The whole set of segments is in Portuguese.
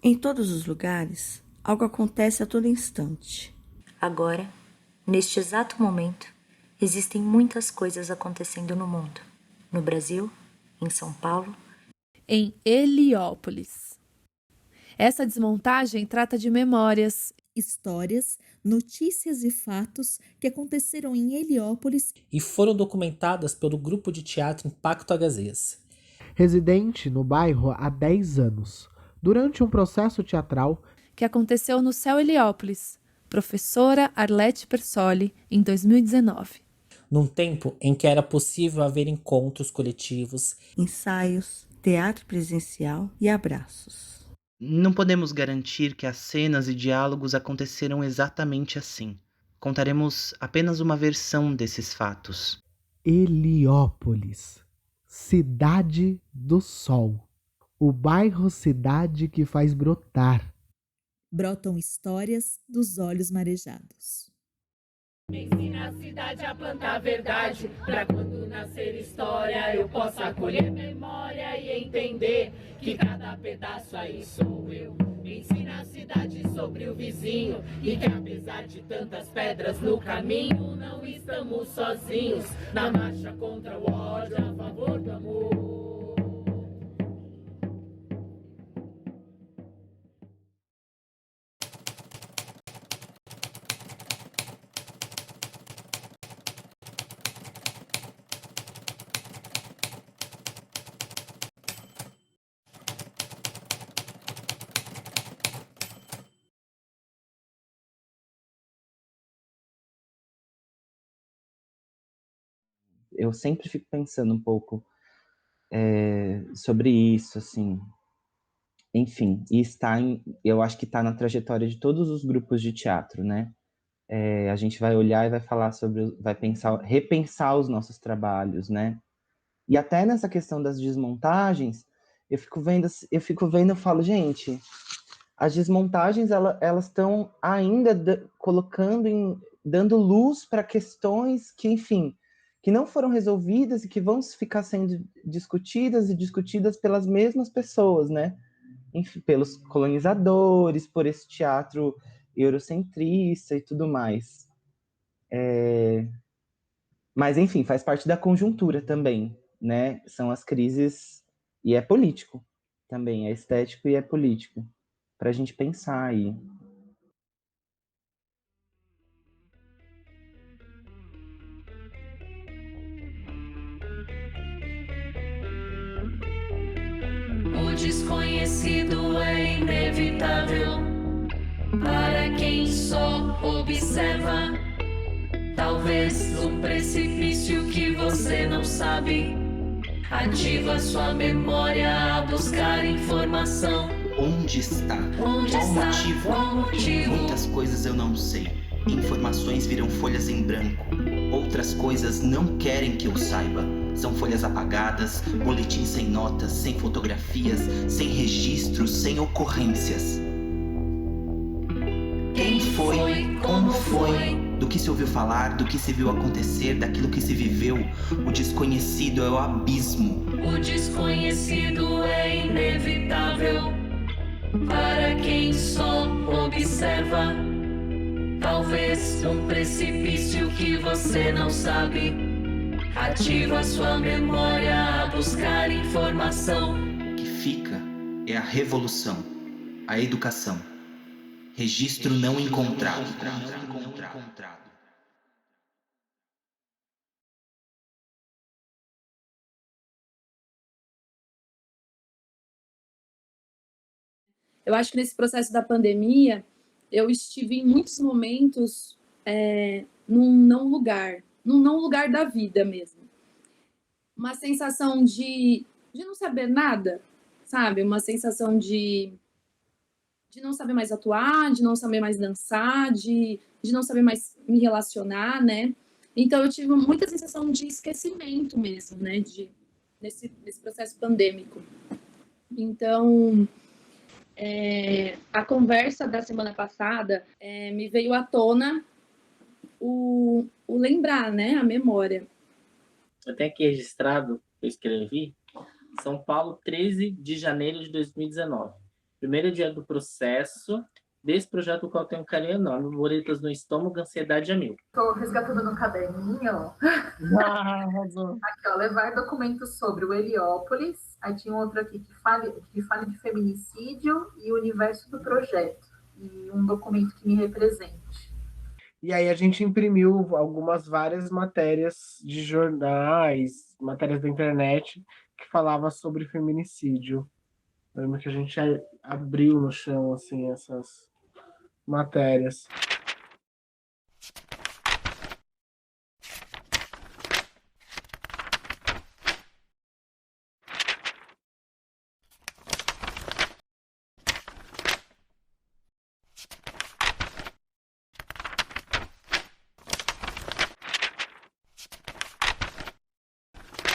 Em todos os lugares, algo acontece a todo instante. Agora, neste exato momento, existem muitas coisas acontecendo no mundo. No Brasil, em São Paulo, em Heliópolis. Essa desmontagem trata de memórias, histórias, notícias e fatos que aconteceram em Heliópolis e foram documentadas pelo grupo de teatro Impacto Agazês. Residente no bairro há 10 anos, durante um processo teatral que aconteceu no Céu Heliópolis, professora Arlete Persoli, em 2019. Num tempo em que era possível haver encontros coletivos, ensaios, teatro presencial e abraços. Não podemos garantir que as cenas e diálogos aconteceram exatamente assim. Contaremos apenas uma versão desses fatos. Heliópolis, Cidade do Sol, o bairro cidade que faz brotar. Brotam histórias dos olhos marejados. Ensina a cidade a plantar a verdade, pra quando nascer história eu possa colher memória e entender que cada pedaço aí sou eu. Ensina a cidade sobre o vizinho e que apesar de tantas pedras no caminho, não estamos sozinhos na marcha contra o ódio, a favor do amor. Eu sempre fico pensando um pouco sobre isso, assim. Enfim, e eu acho que está na trajetória de todos os grupos de teatro, né? A gente vai olhar e vai falar vai pensar, repensar os nossos trabalhos, né? E até nessa questão das desmontagens, eu fico vendo, eu falo, gente, as desmontagens, elas estão ainda dando luz para questões que, enfim, que não foram resolvidas e que vão ficar sendo discutidas e discutidas pelas mesmas pessoas, né? Enfim, pelos colonizadores, por esse teatro eurocentrista e tudo mais. Mas, enfim, faz parte da conjuntura também, né? São as crises, e é político também, é estético e é político, para a gente pensar aí. O desconhecido é inevitável para quem só observa. Talvez um precipício que você não sabe ativa sua memória a buscar informação. Onde está? Qual motivo? Muitas coisas eu não sei. Informações viram folhas em branco. Outras coisas não querem que eu saiba. São folhas apagadas, boletins sem notas, sem fotografias, sem registros, sem ocorrências. Quem foi? Como foi? Do que se ouviu falar, do que se viu acontecer, daquilo que se viveu. O desconhecido é o abismo. O desconhecido é inevitável para quem só observa. Talvez um precipício que você não sabe ativa sua memória a buscar informação. O que fica é a revolução, a educação. Registro não encontrado. Eu acho que nesse processo da pandemia, eu estive em muitos momentos num não lugar da vida mesmo. Uma sensação de não saber nada, sabe? Uma sensação de não saber mais atuar, de não saber mais dançar, de não saber mais me relacionar, né? Então, eu tive muita sensação de esquecimento mesmo, né? Nesse processo pandêmico. Então, a conversa da semana passada me veio à tona o lembrar, né? A memória. Eu tenho aqui registrado, eu escrevi, São Paulo, 13 de janeiro de 2019. Primeiro dia do processo, desse projeto do qual tenho um carinho enorme, boletas no estômago, ansiedade a mil. Estou resgatando no caderninho. Aqui, ó, levar documentos sobre o Heliópolis. Aí tinha um outro aqui que fale de feminicídio e o universo do projeto. E um documento que me represente. E aí a gente imprimiu várias matérias de jornais, matérias da internet, que falava sobre feminicídio. Lembro que a gente abriu no chão, assim, essas matérias.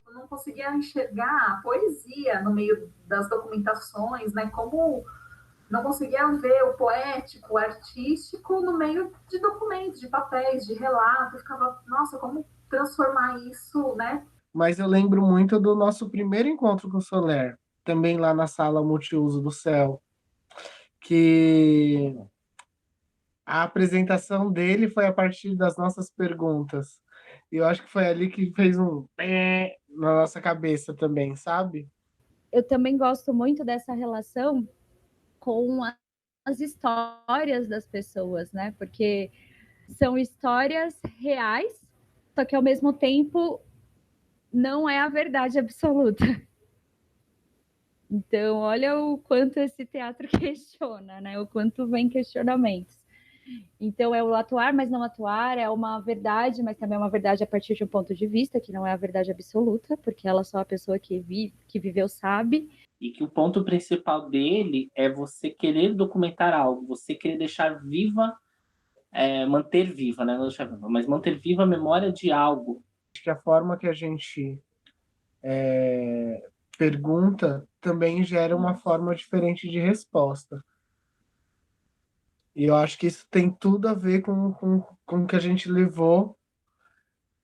Eu não conseguia enxergar a poesia no meio das documentações, né? Como não conseguia ver o poético, o artístico no meio de documentos, de papéis, de relatos. Eu ficava, nossa, como transformar isso, né? Mas eu lembro muito do nosso primeiro encontro com o Soler, também lá na sala multiuso do CEL, que a apresentação dele foi a partir das nossas perguntas. E eu acho que foi ali que fez um pé na nossa cabeça também, sabe? Eu também gosto muito dessa relação com as histórias das pessoas, né? Porque são histórias reais, só que ao mesmo tempo não é a verdade absoluta. Então, olha o quanto esse teatro questiona, né? O quanto vem questionamentos. Então, é o atuar, mas não atuar, é uma verdade, mas também é uma verdade a partir de um ponto de vista, que não é a verdade absoluta, porque ela só é a pessoa que viveu sabe. E que o ponto principal dele é você querer documentar algo, você querer deixar viva, manter viva, né? Não deixar viva, mas manter viva a memória de algo. Acho que a forma que a gente pergunta também gera uma forma diferente de resposta. E eu acho que isso tem tudo a ver com o que a gente levou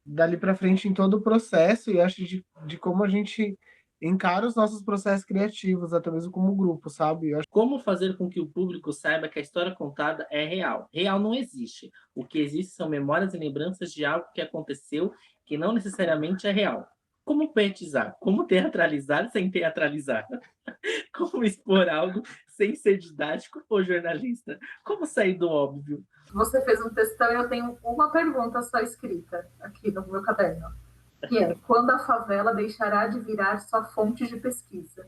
dali para frente em todo o processo, e acho de como a gente encara os nossos processos criativos, até mesmo como grupo, sabe? Como fazer com que o público saiba que a história contada é real? Real não existe. O que existe são memórias e lembranças de algo que aconteceu que não necessariamente é real. Como poetizar? Como teatralizar sem teatralizar? Como expor algo sem ser didático ou jornalista? Como sair do óbvio? Você fez um textão e eu tenho uma pergunta só escrita aqui no meu caderno, que é: quando a favela deixará de virar sua fonte de pesquisa?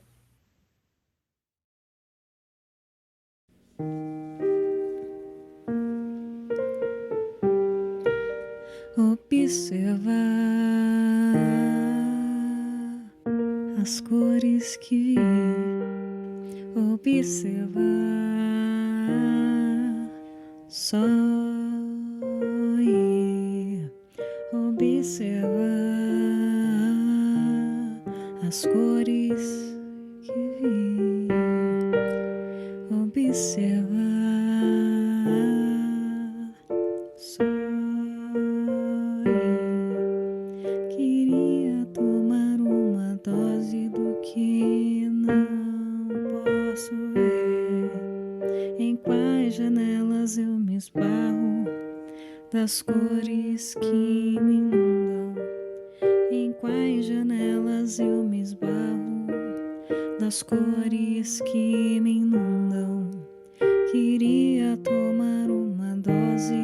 Observar as cores que vi, observar só ir, observar as cores que vi, observar só ir. Queria tomar uma dose do que não posso ver. Em quais janelas eu me esbarro das cores que me inundam? Em quais janelas eu me esbarro das cores que me inundam? Queria tomar uma dose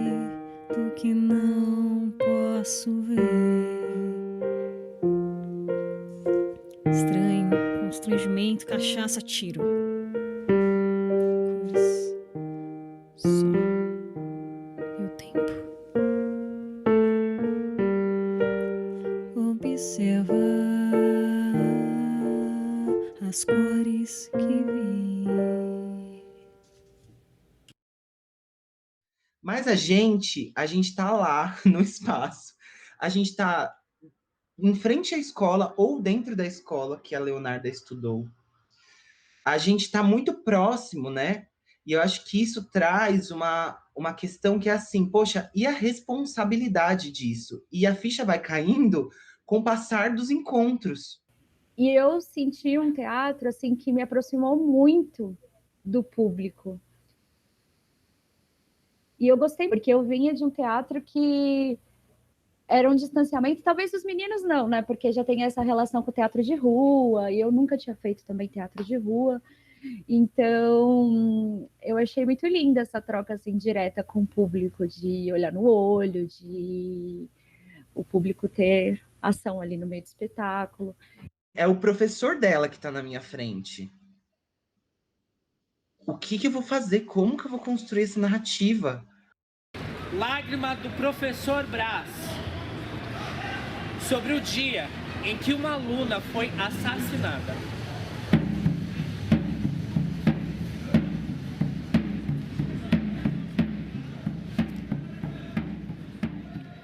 do que não posso ver. Estranho, constrangimento, cachaça, tiro. Cores, só e o tempo. Observar as cores que vi. Mas a gente tá lá no espaço. A gente tá em frente à escola ou dentro da escola que a Leonarda estudou. A gente está muito próximo, né? E eu acho que isso traz uma questão que é assim, poxa, e a responsabilidade disso? E a ficha vai caindo com o passar dos encontros. E eu senti um teatro assim que me aproximou muito do público. E eu gostei, porque eu vinha de um teatro que era um distanciamento, talvez dos meninos não, né? Porque já tem essa relação com o teatro de rua, e eu nunca tinha feito também teatro de rua. Então, eu achei muito linda essa troca assim direta com o público, de olhar no olho, de o público ter ação ali no meio do espetáculo. É o professor dela que tá na minha frente. O que eu vou fazer? Como que eu vou construir essa narrativa? Lágrima do professor Brás, sobre o dia em que uma aluna foi assassinada.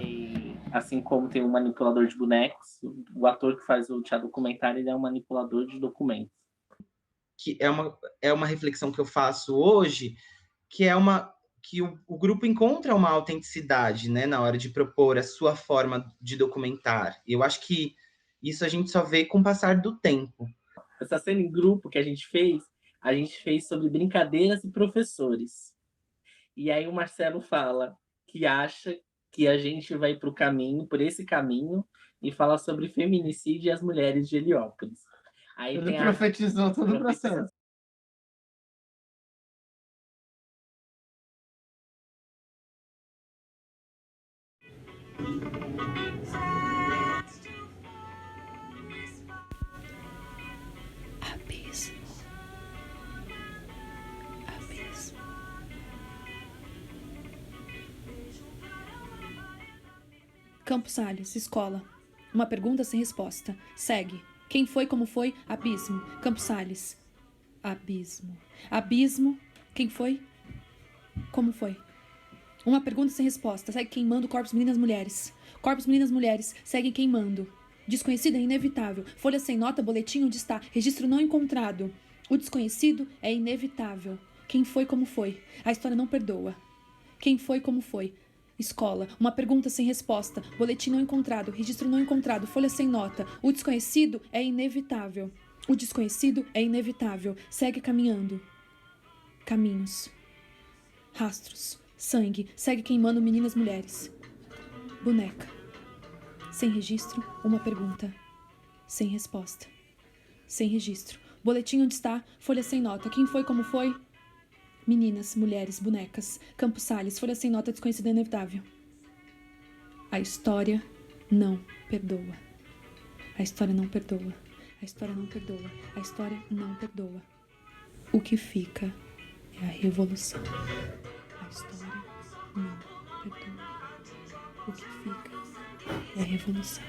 E, assim como tem um manipulador de bonecos, o ator que faz o teatro documentário, ele é um manipulador de documentos. Que é uma reflexão que eu faço hoje, que é que o grupo encontra uma autenticidade, né, na hora de propor a sua forma de documentar. E eu acho que isso a gente só vê com o passar do tempo. Essa cena em grupo que a gente fez sobre brincadeiras e professores. E aí o Marcelo fala que acha que a gente vai por esse caminho, e fala sobre feminicídio e as mulheres de Heliópolis. Aí Ele profetizou todo o processo. Abismo. Abismo. Campos Sales, escola. Uma pergunta sem resposta. Segue. Quem foi, como foi? Abismo. Campos Sales. Abismo. Abismo. Quem foi? Como foi? Uma pergunta sem resposta. Segue queimando corpos, meninas, mulheres. Corpos, meninas, mulheres. Seguem queimando. Desconhecido é inevitável. Folha sem nota, boletim onde está. Registro não encontrado. O desconhecido é inevitável. Quem foi, como foi? A história não perdoa. Quem foi, como foi? Escola. Uma pergunta sem resposta. Boletim não encontrado. Registro não encontrado. Folha sem nota. O desconhecido é inevitável. O desconhecido é inevitável. Segue caminhando. Caminhos. Rastros. Sangue. Segue queimando meninas, mulheres. Boneca. Sem registro, uma pergunta. Sem resposta. Sem registro. Boletim onde está? Folha sem nota. Quem foi, como foi? Meninas, mulheres, bonecas. Campos Sales, folha sem nota, desconhecida inevitável. A história não perdoa. A história não perdoa. A história não perdoa. A história não perdoa. O que fica é a revolução. A história não perdoa. O que fica é a revolução.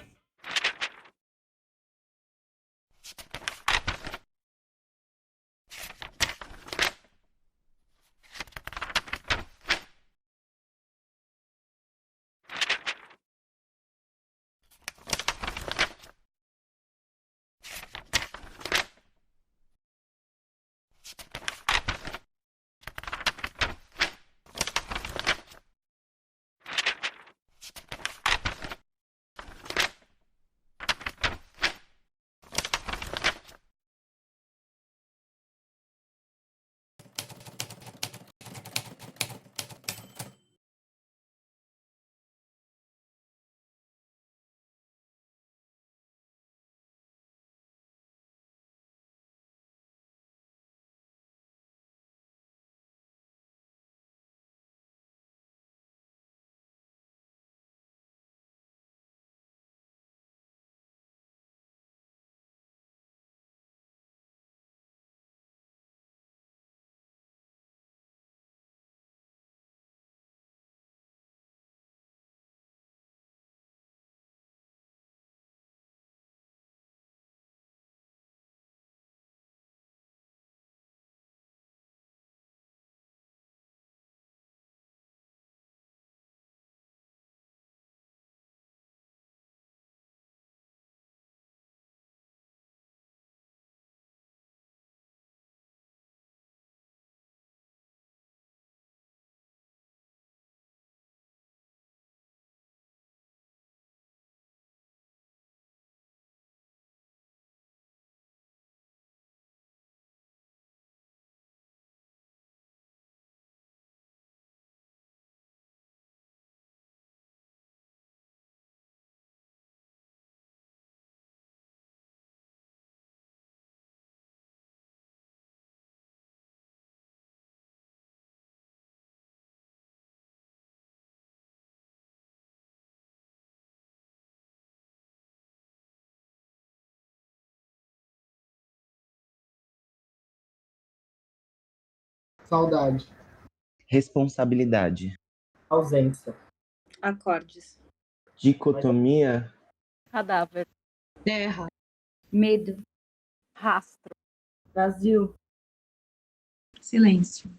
Saudade. Responsabilidade. Ausência. Acordes. Dicotomia. Cadáver. Terra. Medo. Rastro. Vazio. Silêncio.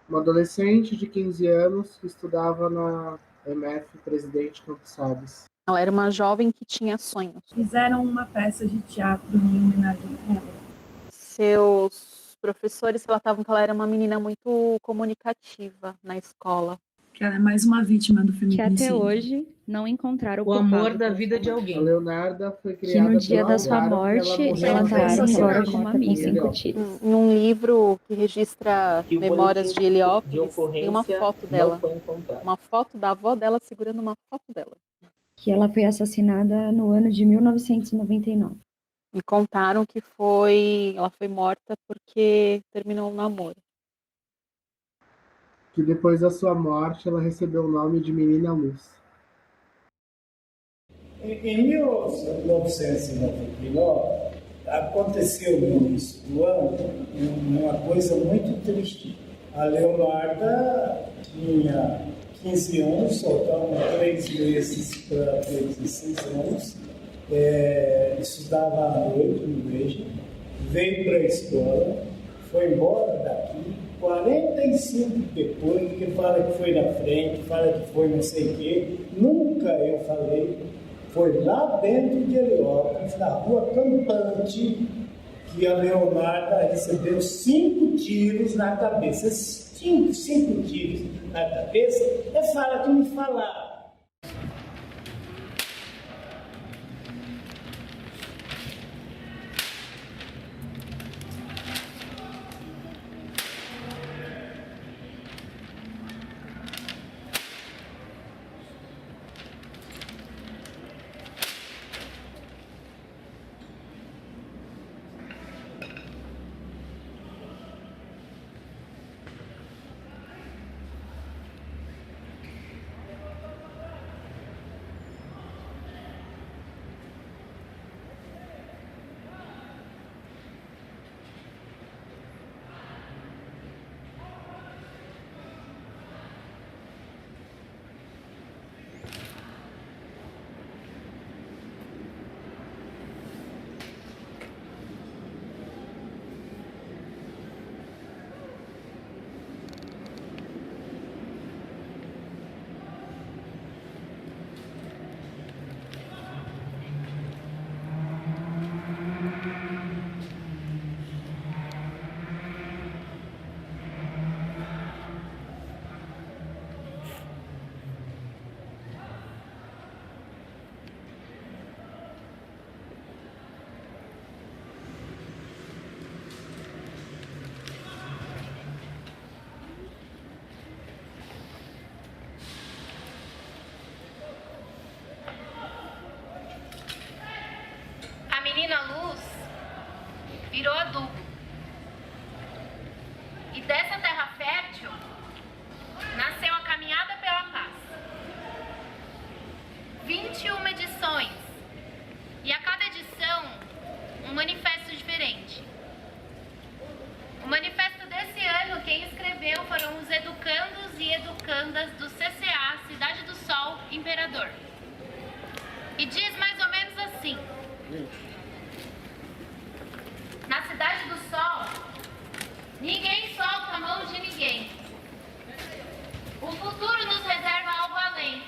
Uma adolescente de 15 anos que estudava na MF Presidente Campos Salles. Ela era uma jovem que tinha sonhos. Fizeram uma peça de teatro em homenagem a ela. Seus professores relatavam que ela era uma menina muito comunicativa na escola. Que ela é mais uma vítima do Que feminicídio. até hoje não encontraram O amor da vida de A alguém. Leonarda foi Que criada no dia pelo da sua Alvaro, que morte, ela morreu relataram em agora sociedade. com uma com 5 tiros. Em um livro que registra Que o memórias boletim de Heliópolis, de tem uma ocorrência foto não dela. foi encontrado. Uma foto da avó dela segurando uma foto dela. Que ela foi assassinada no ano de 1999. E contaram que ela foi morta porque terminou um namoro. Que depois da sua morte ela recebeu o nome de Menina Luz. Em 1999, aconteceu no início do ano uma coisa muito triste. A Leonarda tinha 15 anos, faltavam 3 meses para ter 16 anos, estudava à noite no igreja, veio para a escola, foi embora daqui, 45 depois, que fala que foi na frente, fala que foi não sei o quê, nunca eu falei. Foi lá dentro de Heliópolis, na rua Campante, que a Leonarda recebeu 5 tiros na cabeça. 5 tiros na cabeça fala que me falaram. A menina Luz virou adubo. E dessa terra fértil nasceu a Caminhada pela Paz. 21 edições. E a cada edição, um manifesto diferente. O manifesto desse ano, quem escreveu foram os educandos e educandas do CCA Cidade do Sol Imperador. E diz mais ou menos assim: na Cidade do Sol, ninguém solta a mão de ninguém. O futuro nos reserva algo além.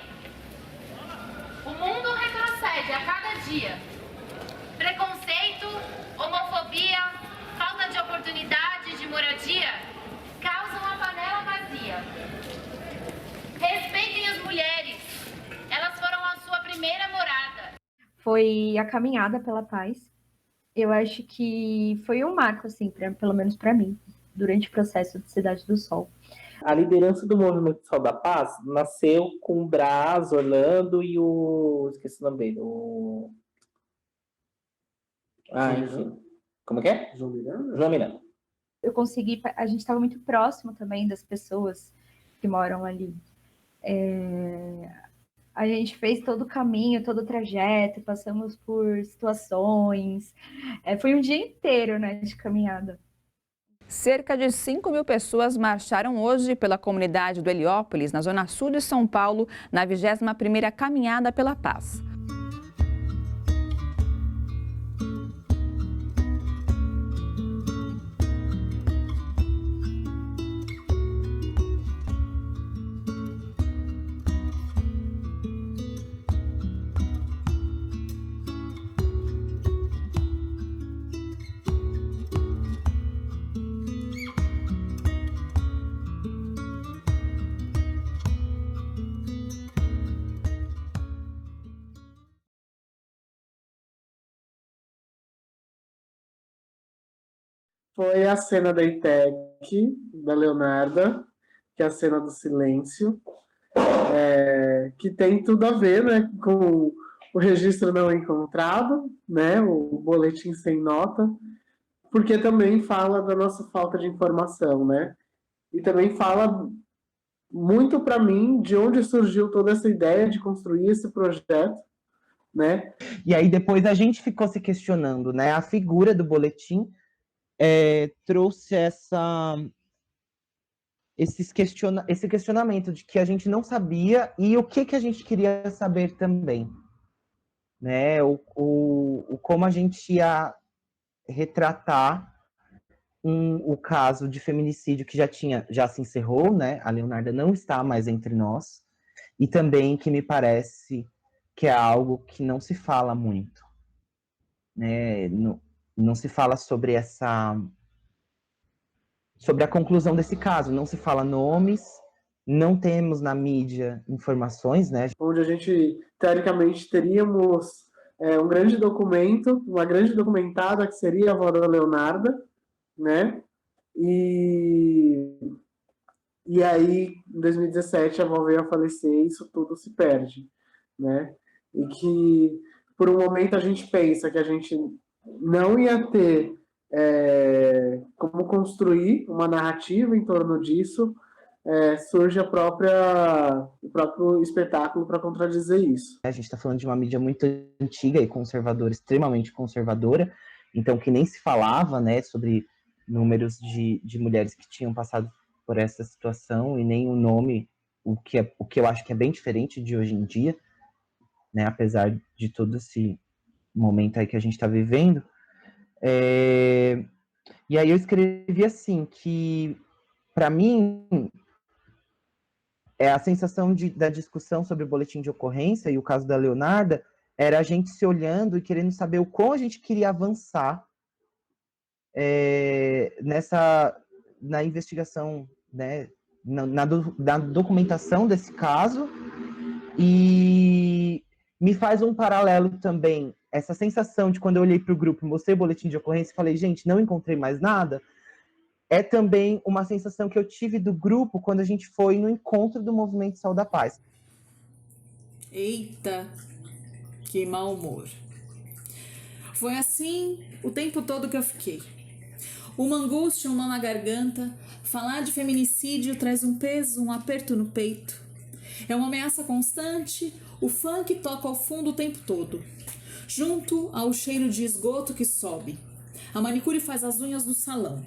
O mundo retrocede a cada dia. Preconceito, homofobia, falta de oportunidade, de moradia, causam a panela vazia. Respeitem as mulheres. Elas foram a sua primeira morada. Foi a Caminhada pela Paz. Eu acho que foi um marco, assim, pelo menos para mim, durante o processo de Cidade do Sol. A liderança do Movimento Sol da Paz nasceu com o Brás, Orlando e esqueci o nome dele. Enfim. Como é que é? João Miranda? João Miranda. A gente estava muito próximo também das pessoas que moram ali. A gente fez todo o caminho, todo o trajeto, passamos por situações. Foi um dia inteiro, né, de caminhada. Cerca de 5.000 pessoas marcharam hoje pela comunidade do Heliópolis, na zona sul de São Paulo, na 21ª Caminhada pela Paz. Foi a cena da ITEC, da Leonarda, que é a cena do silêncio, que tem tudo a ver, né, com o registro não encontrado, né, o boletim sem nota, porque também fala da nossa falta de informação, né, e também fala muito para mim de onde surgiu toda essa ideia de construir esse projeto, né. E aí depois a gente ficou se questionando, né, a figura do boletim trouxe esse questionamento de que a gente não sabia e o que a gente queria saber também, né? Como a gente ia retratar o caso de feminicídio que já se encerrou, né? A Leonarda não está mais entre nós, e também que me parece que é algo que não se fala muito, né? Não se fala sobre a conclusão desse caso, não se fala nomes, não temos na mídia informações, né? Onde a gente, teoricamente, teríamos um grande documento, uma grande documentada que seria a avó da Leonarda, né? E aí, em 2017, a avó veio a falecer e isso tudo se perde, né? E que, por um momento, a gente pensa que a gente não ia ter como construir uma narrativa em torno disso, surge o próprio espetáculo para contradizer isso. A gente está falando de uma mídia muito antiga e conservadora, extremamente conservadora, então que nem se falava, né, sobre números de mulheres que tinham passado por essa situação e nem o nome, o que eu acho que é bem diferente de hoje em dia, né, apesar de todo esse momento aí que a gente está vivendo. E aí eu escrevi assim, que para mim a sensação da discussão sobre o boletim de ocorrência e o caso da Leonarda era a gente se olhando e querendo saber o quão a gente queria avançar na investigação, né, na documentação desse caso, e me faz um paralelo também, essa sensação de quando eu olhei para o grupo, mostrei o boletim de ocorrência e falei, gente, não encontrei mais nada, é também uma sensação que eu tive do grupo quando a gente foi no encontro do Movimento Saúde da Paz. Eita, que mau humor. Foi assim o tempo todo que eu fiquei. Uma angústia, um nó na garganta, falar de feminicídio traz um peso, um aperto no peito. É uma ameaça constante, o funk toca ao fundo o tempo todo. Junto ao cheiro de esgoto que sobe. A manicure faz as unhas no salão.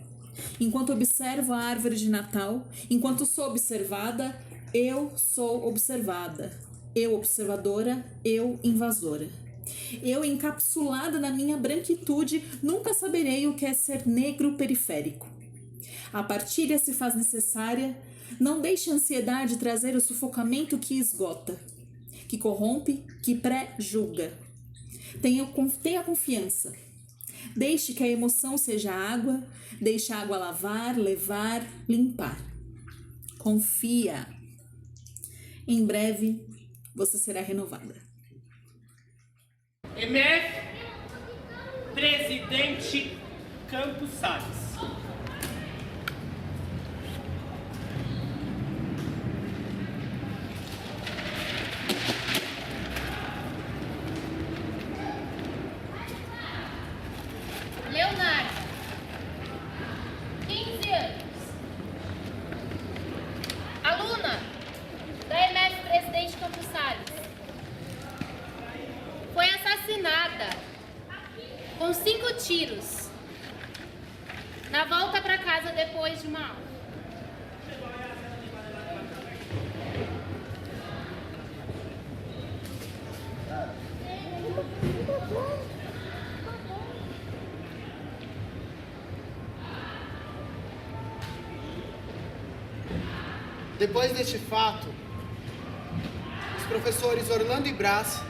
Enquanto observo a árvore de Natal, enquanto sou observada, eu sou observada. Eu observadora, eu invasora. Eu, encapsulada na minha branquitude, nunca saberei o que é ser negro periférico. A partilha se faz necessária, não deixe a ansiedade trazer o sufocamento que esgota, que corrompe, que pré-julga. Tenha confiança. Deixe que a emoção seja água, deixe a água lavar, levar, limpar. Confia. Em breve, você será renovada. MF, Presidente Campos Salles. Leonardo, 15 anos. Aluna da MF Presidente Campos Salles. com 5 tiros na volta para casa depois de uma aula. Depois deste fato, os professores Orlando e Brás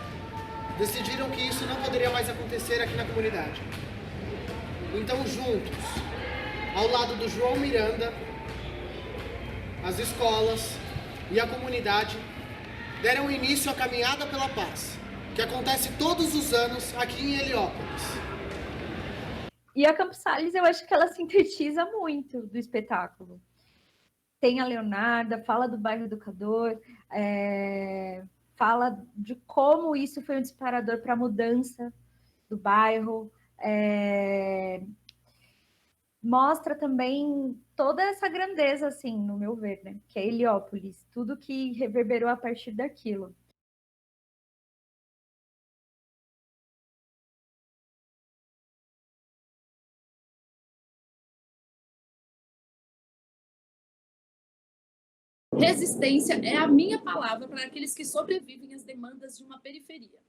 decidiram que isso não poderia mais acontecer aqui na comunidade. Então, juntos, ao lado do João Miranda, as escolas e a comunidade deram início à Caminhada pela Paz, que acontece todos os anos aqui em Heliópolis. E a Campos Sales, eu acho que ela sintetiza muito do espetáculo. Tem a Leonarda, fala do bairro Educador, fala de como isso foi um disparador para a mudança do bairro, mostra também toda essa grandeza, assim, no meu ver, né? Que é Heliópolis, tudo que reverberou a partir daquilo. Resistência é a minha palavra para aqueles que sobrevivem às demandas de uma periferia.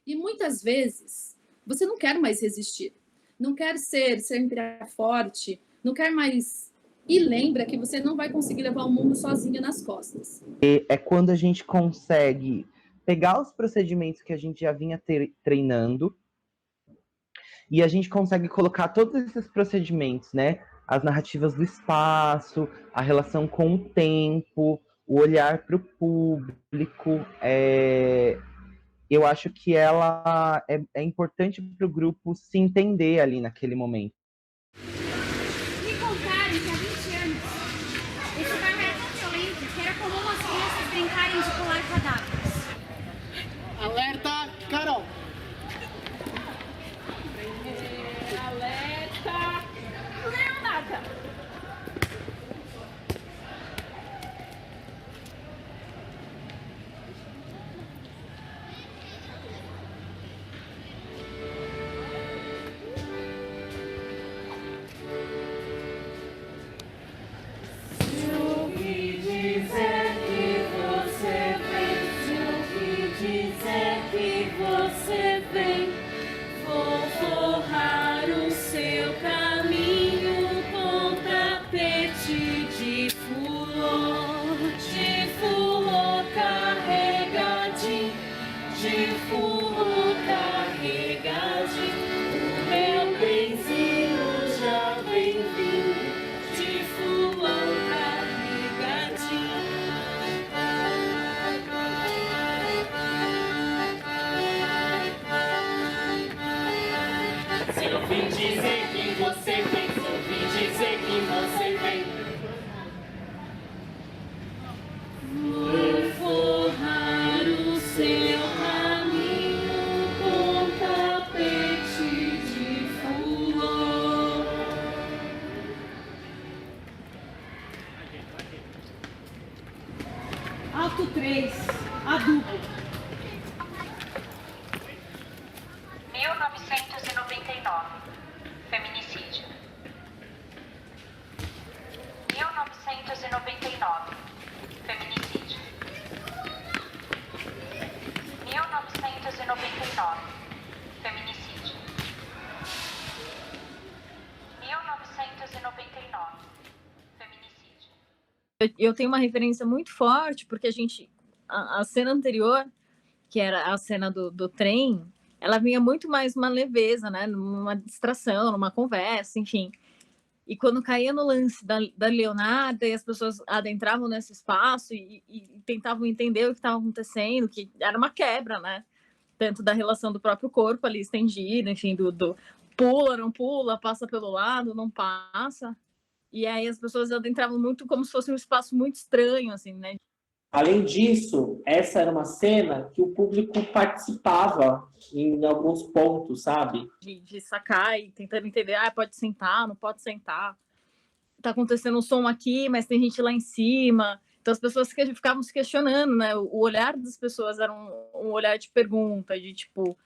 E muitas vezes você não quer mais resistir, não quer ser sempre forte, não quer mais. E lembra que você não vai conseguir levar o mundo sozinha nas costas. E é quando a gente consegue pegar os procedimentos que a gente já vinha treinando e a gente consegue colocar todos esses procedimentos, né? As narrativas do espaço, a relação com o tempo, o olhar para o público. Eu acho que ela é importante para o grupo se entender ali naquele momento. Me contaram que há 20 anos esse bairro era tão violento que era comum as crianças brincarem de pular cadáveres. Alerta, Carol! Alerta! Não, nada! Ato 3, adubo. 1999, feminicídio. 1999, feminicídio. 1999, feminicídio. 1999, feminicídio. Eu tenho uma referência muito forte, porque a cena anterior, que era a cena do trem, ela vinha muito mais uma leveza, né? Numa distração, numa conversa, enfim. E quando caía no lance da Leonarda e as pessoas adentravam nesse espaço e tentavam entender o que estava acontecendo, que era uma quebra, né? Tanto da relação do próprio corpo ali estendido, enfim, do pula, não pula, passa pelo lado, não passa. E aí as pessoas adentravam muito como se fosse um espaço muito estranho, assim, né? Além disso, essa era uma cena que o público participava em alguns pontos, sabe? De sacar e tentando entender, pode sentar, não pode sentar. Tá acontecendo um som aqui, mas tem gente lá em cima. Então as pessoas ficavam se questionando, né? O olhar das pessoas era um olhar de pergunta, de tipo,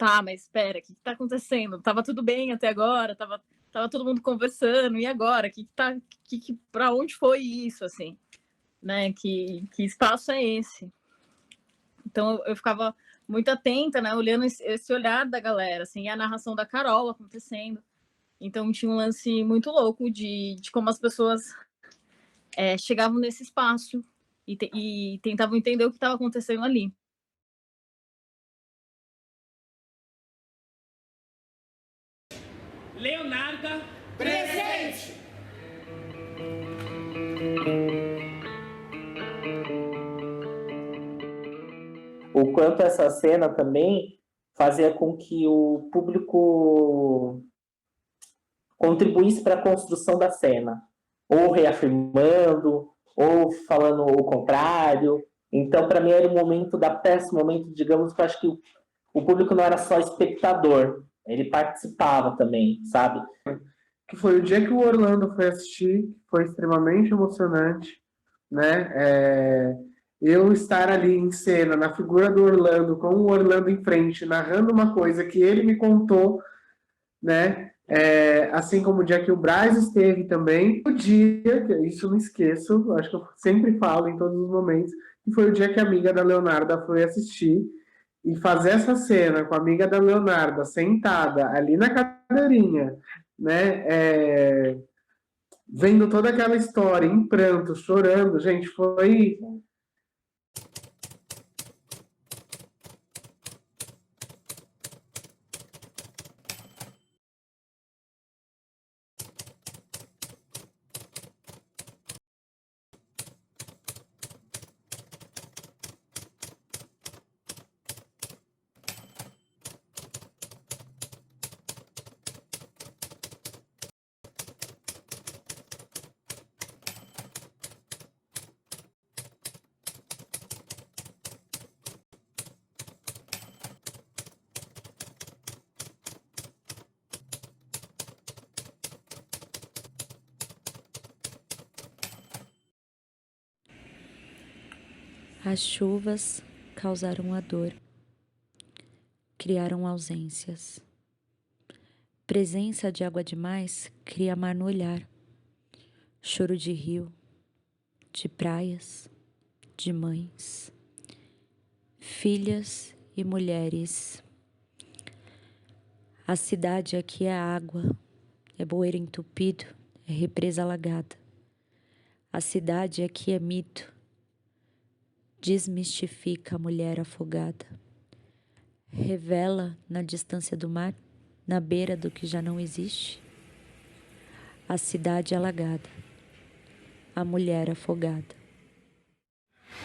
tá, mas espera, o que tá acontecendo? Tava tudo bem até agora, tava todo mundo conversando, e agora? Pra onde foi isso, assim? Né? Que espaço é esse? Então eu ficava muito atenta, né? Olhando esse olhar da galera, assim, e a narração da Carol acontecendo. Então tinha um lance muito louco de como as pessoas chegavam nesse espaço e tentavam entender o que estava acontecendo ali. Leonarda, presente! O quanto essa cena também fazia com que o público contribuísse para a construção da cena, ou reafirmando, ou falando o contrário. Então, para mim, era o momento da peça, o momento, digamos, que eu acho que o público não era só espectador, ele participava também, sabe? Que foi o dia que o Orlando foi assistir, foi extremamente emocionante, né? Eu estar ali em cena, na figura do Orlando, com o Orlando em frente, narrando uma coisa que ele me contou, né? Assim como o dia que o Braz esteve também, o dia, isso eu não esqueço, acho que eu sempre falo em todos os momentos, que foi o dia que a amiga da Leonarda foi assistir, e fazer essa cena com a amiga da Leonarda sentada ali na cadeirinha, né? Vendo toda aquela história, em pranto, chorando, gente, foi... As chuvas causaram a dor, criaram ausências. Presença de água demais cria mar no olhar. Choro de rio, de praias, de mães, filhas e mulheres. A cidade aqui é água, é bueiro entupido, é represa alagada. A cidade aqui é mito, desmistifica a mulher afogada. Revela na distância do mar, na beira do que já não existe. A cidade alagada, a mulher afogada.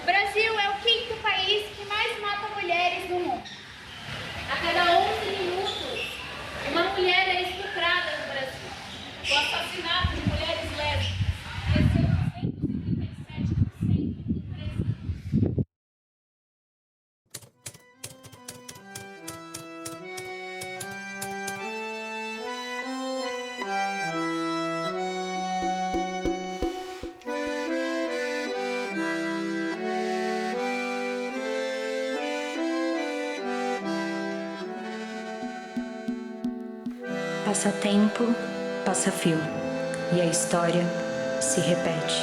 O Brasil é o 5º país que mais mata mulheres no mundo. A cada 11 minutos, uma mulher é estuprada no Brasil. O assassinato de mulheres lésbicas cresceu 237% em 3 anos. Passa tempo, passa fio, e a história se repete.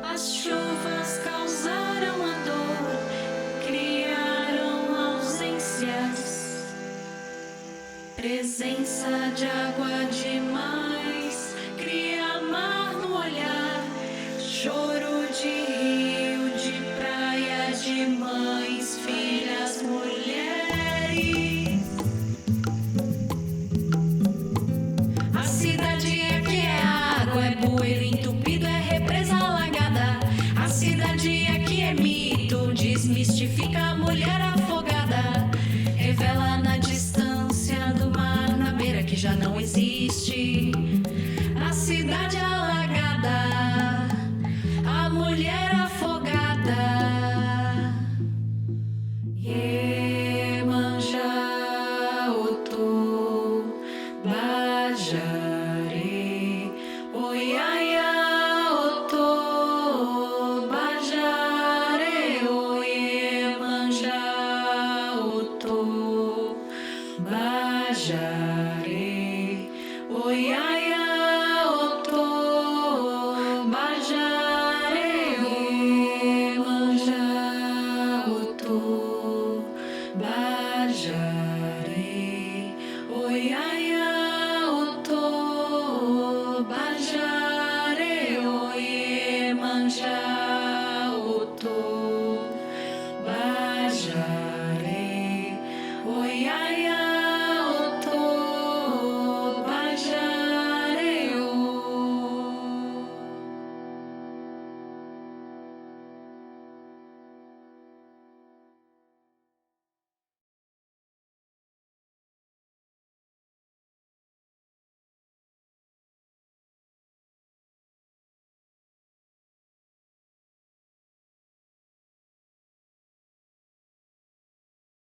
As chuvas causaram a dor, criaram ausências. Presença de água demais, cria mar no olhar. Choro de rio, de praia, de mães, filhas, mulheres. A cidade aqui é água, é bueiro entupido, é represa alagada. A cidade aqui é mito, desmistifica a mulher afogada. Revela na distância do mar, na beira que já não existe. A cidade alagada, a mulher afogada. Iemanjá, Otô, Bajare, Oiaia, Otô, Bajare, Oiemanjá. já.